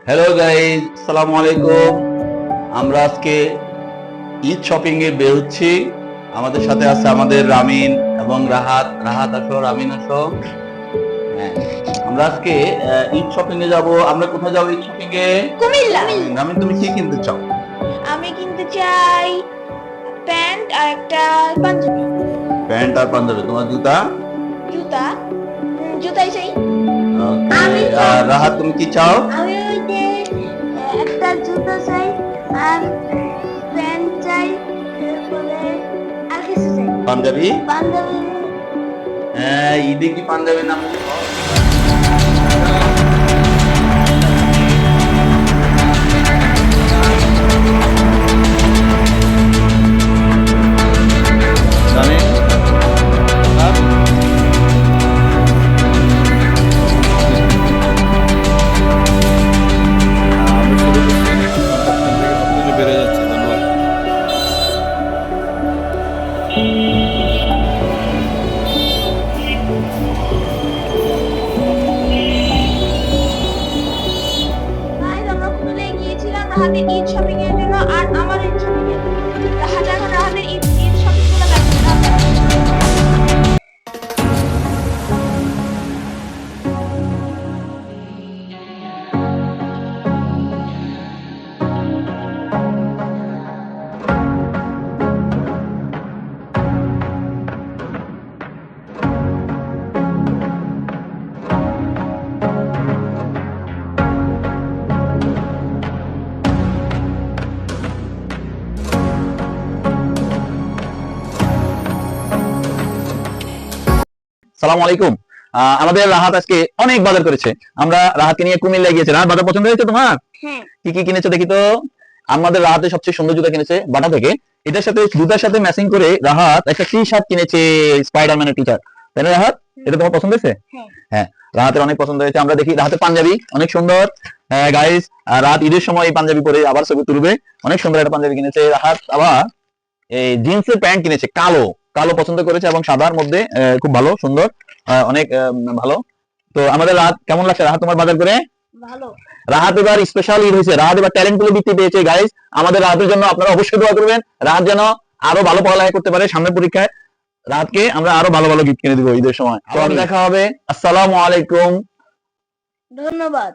Hello guys, আসসালামু আলাইকুম। আমরা আজকে ঈদ শপিং এ বের হচ্ছি। আমাদের সাথে আছে আমাদের রামিন এবং রাহাত। রাহাত আসো, রামিন আসো। হ্যাঁ, আমরা আজকে ঈদ শপিং এ যাব। আমরা কোথায় যাব ঈদ শপিং এ? কুমিল্লা। রামিন, তুমি কি কিনতে চাও? আমি কিনতে চাই প্যান্ট আর একটা পাঞ্জাবি। প্যান্ট আর পাঞ্জাবি। তোমার জুতা? জুতা। জুতাই চাই। ওকে। আমি আর রাহাত, তুমি কি চাও? আমি ওই যে একটা জুতা চাই আর প্যান্ট চাই, এরপরে আর কিছু চাই। পাঞ্জাবি? পাঞ্জাবি। হ্যাঁ, ঈদে কি পাঞ্জাবি নাম দিব? রামিন, রাহাত? আমরা শুরু করছি, মাঝখান থেকে সবকিছু বেড়ে যাচ্ছে। ধন্যবাদ। গাইস, আমরা কুমিল্লায় গিয়েছিলাম রাহাতের ঈদ শপিং এর জন্য আর আমার ঈদ শপিং এর জন্য। রাহাত এখন রাহাতের ঈদ শপিং গুলো দেখাচ্ছে। সালামু আলাইকুম। আমাদের রাহাত আজকে অনেক বাজার করেছে। আমরা রাহাতকে নিয়ে কুমিল্লায় গিয়েছি। রাহাত, বাজার পছন্দ হয়েছে তোমার? হ্যাঁ। কি কি কিনেছো দেখি তো। আমাদের রাহাতের সবচেয়ে সুন্দর জুতা কিনেছে বাটা থেকে। এটার সাথে জুতার সাথে ম্যাচিং করে রাহাত একটা টি শার্ট কিনেছে, স্পাইডারম্যানের টি শার্ট। তাই না রাহাত? এটা তোমার পছন্দ হয়েছে? হ্যাঁ। হ্যাঁ, রাহাতের অনেক পছন্দ হয়েছে। আমরা দেখি রাহাতের পাঞ্জাবি অনেক সুন্দর। গাইস, রাহাত ঈদের সময় এই পাঞ্জাবি পরে আবার ছবি তুলবে। অনেক সুন্দর একটা পাঞ্জাবি কিনেছে রাহাত। আবার এই জিন্সের প্যান্ট কিনেছে, কালো কালো পছন্দ করেছে এবং সাদার মধ্যে খুব ভালো সুন্দর, অনেক ভালো। তো আমাদের রাহাত কেমন লাগছে? রাহাত, তোমার বাজার করে? ভালো। রাহাত এবার স্পেশাল ঈদ হয়েছে। রাহাত এবার ট্যালেন্ট গুলো বৃত্তি পেয়েছে। গাইস, আমাদের রাহাতের জন্য আপনারা অবশ্যই দোয়া করবেন। রাহাত যেন আরো ভালো পড়ালেখা করতে পারে সামনের পরীক্ষায়। রাহাতকে আমরা আরো ভালো ভালো গিফট কিনে দিব ঈদের সময়। আবার দেখা হবে। আসসালামু আলাইকুম। ধন্যবাদ।